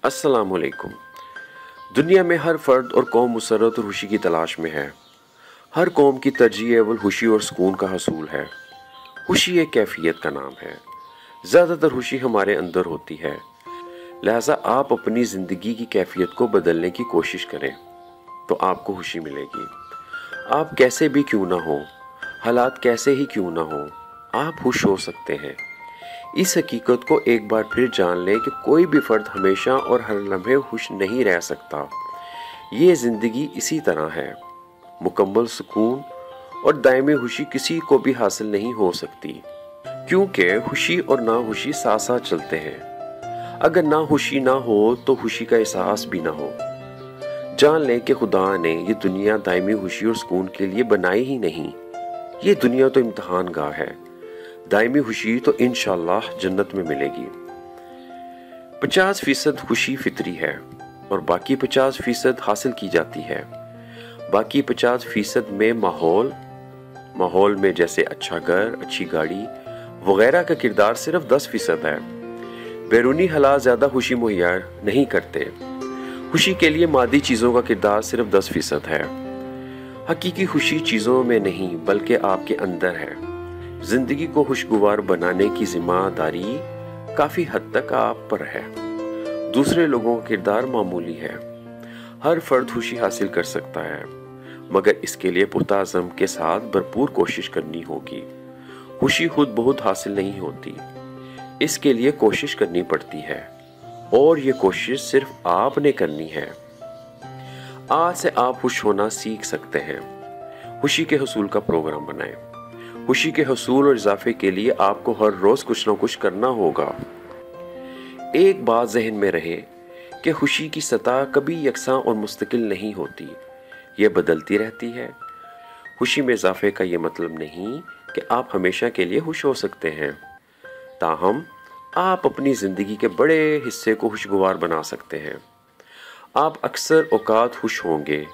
अस्सलाम वालेकुम। दुनिया में हर फर्द और कौम मुसर्रत और खुशी की तलाश में है। हर कौम की तरजीह अव्वल खुशी और सुकून का हसूल है। खुशी एक कैफियत का नाम है। ज़्यादातर खुशी हमारे अंदर होती है, लिहाजा आप अपनी ज़िंदगी की कैफियत को बदलने की कोशिश करें तो आपको खुशी मिलेगी। आप कैसे भी क्यों ना हो, हालात कैसे ही क्यों ना हो, आप खुश हो सकते हैं। इस हकीकत को एक बार फिर जान लें कि कोई भी फर्द हमेशा और हर लम्हे खुश नहीं रह सकता। ये ज़िंदगी इसी तरह है। मुकम्मल सुकून और दायमी खुशी किसी को भी हासिल नहीं हो सकती, क्योंकि खुशी और नाखुशी साथ साथ चलते हैं। अगर नाखुशी ना हो तो खुशी का एहसास भी ना हो। जान लें कि खुदा ने ये दुनिया दायमी खुशी और सुकून के लिए बनाई ही नहीं। ये दुनिया तो इम्तिहान गाह है। दायमी खुशी तो इंशाअल्लाह जन्नत में मिलेगी। 50% खुशी फितरी है और बाकी 50% हासिल की जाती है। बाकी 50% में माहौल में जैसे अच्छा घर, अच्छी गाड़ी वगैरह का किरदार सिर्फ 10% है। बैरूनी हालात ज़्यादा खुशी मुहैया नहीं करते। खुशी के लिए मादी चीज़ों का किरदार सिर्फ 10% है। हकीकी खुशी चीज़ों में नहीं बल्कि आपके अंदर है। जिंदगी को खुशगवार बनाने की जिम्मेदारी काफ़ी हद तक आप पर है। दूसरे लोगों का किरदार मामूली है। हर फर्द खुशी हासिल कर सकता है, मगर इसके लिए पुख्ता अज़्म के साथ भरपूर कोशिश करनी होगी। खुशी खुद बहुत हासिल नहीं होती, इसके लिए कोशिश करनी पड़ती है और ये कोशिश सिर्फ आपने करनी है। आज से आप खुश होना सीख सकते हैं। खुशी के हसूल का प्रोग्राम बनाएं। खुशी के हसूल और इजाफे के लिए आपको हर रोज कुछ ना कुछ करना होगा। एक बात जहन में रहे कि खुशी की सतह कभी यकसां और मुस्तकिल नहीं होती, ये बदलती रहती है। खुशी में इजाफे का ये मतलब नहीं कि आप हमेशा के लिए खुश हो सकते हैं, ताहम आप अपनी ज़िंदगी के बड़े हिस्से को खुशगवार बना सकते हैं। आप अक्सर औकात खुश होंगे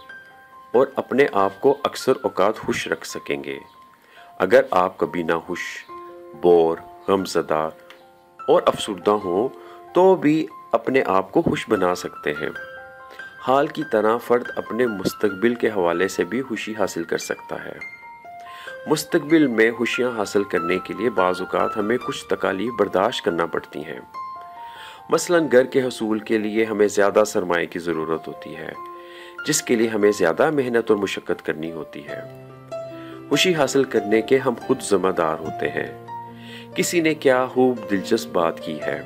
और अपने आप को अक्सर औकात खुश रख सकेंगे। अगर आप कभी ना खुश, बोर, गमज़दा और अफसुर्दा हों तो भी अपने आप को खुश बना सकते हैं। हाल की तरह फ़र्द अपने मुस्तकबिल के हवाले से भी खुशी हासिल कर सकता है। मुस्तकबिल में खुशियाँ हासिल करने के लिए बाज़ औक़ात हमें कुछ तकालीफ बर्दाश्त करना पड़ती हैं। मसलन घर के हसूल के लिए हमें ज़्यादा सरमाए की ज़रूरत होती है, जिसके लिए हमें ज़्यादा मेहनत और मुशक्क़त करनी होती है। खुशी हासिल करने के हम खुद ज़िम्मेदार होते हैं। किसी ने क्या खूब दिलचस्प बात की है,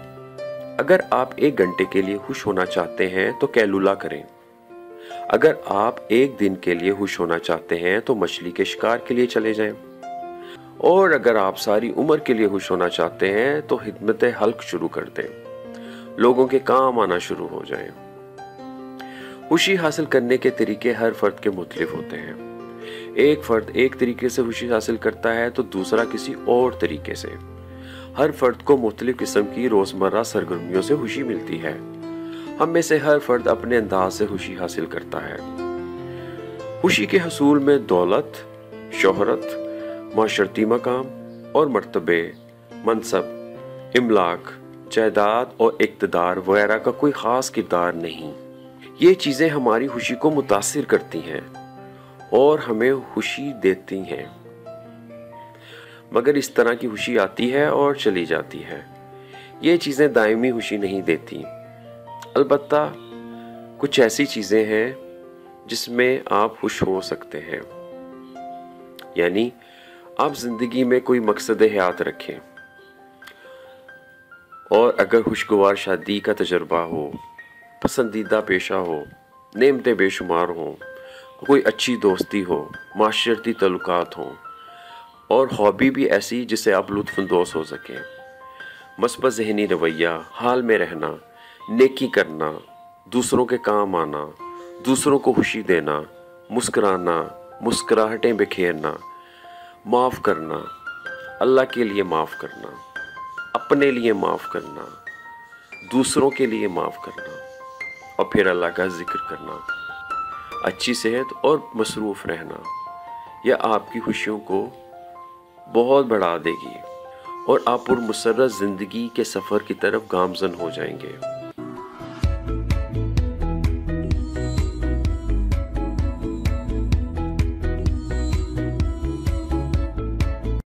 अगर आप 1 घंटे के लिए खुश होना चाहते हैं तो कैलूला करें। अगर आप 1 दिन के लिए खुश होना चाहते हैं तो मछली के शिकार के लिए चले जाएं। और अगर आप सारी उम्र के लिए खुश होना चाहते हैं तो हिदमत हल्क शुरू कर दें, लोगों के काम आना शुरू हो जाएं। खुशी हासिल करने के तरीके हर फर्द के मुख्तलिफ होते हैं। एक फर्द एक तरीके से खुशी हासिल करता है तो दूसरा किसी और तरीके से। हर फर्द को मुख्तलिफ किस्म की रोज़मर्रा सरगर्मियों से खुशी मिलती है। हम में से हर फर्द अपने अंदाज से खुशी हासिल करता है। खुशी के हसूल में दौलत, शोहरत, माशरती मकाम और मर्तबे, मनसब, इमलाक, जायदाद और इक़्तिदार वगैरह का कोई ख़ास किरदार नहीं। ये चीज़ें हमारी खुशी को मुतासिर करती हैं और हमें खुशी देती हैं, मगर इस तरह की खुशी आती है और चली जाती है। ये चीज़ें दायमी खुशी नहीं देती। अलबत्ता कुछ ऐसी चीज़ें हैं जिसमें आप खुश हो सकते हैं, यानी आप ज़िंदगी में कोई मकसद हयात रखें। और अगर खुशगवार शादी का तजर्बा हो, पसंदीदा पेशा हो, नेमतें बेशुमार हों, कोई अच्छी दोस्ती हो, माशरती तल्लुकात हों और हॉबी भी ऐसी जिससे आप लुत्फ़अंदोज़ हो सकें, मस्बत ज़हनी रवैया, हाल में रहना, नेकी करना, दूसरों के काम आना, दूसरों को खुशी देना, मुस्कुराना, मुस्कुराहटें बिखेरना, माफ़ करना, अल्लाह के लिए माफ़ करना, अपने लिए माफ़ करना, दूसरों के लिए माफ़ करना और फिर अल्लाह का जिक्र करना, अच्छी सेहत और मसरूफ़ रहना, यह आपकी खुशियों को बहुत बढ़ा देगी और आप पुरमसर्रत ज़िंदगी के सफ़र की तरफ गामज़न हो जाएंगे।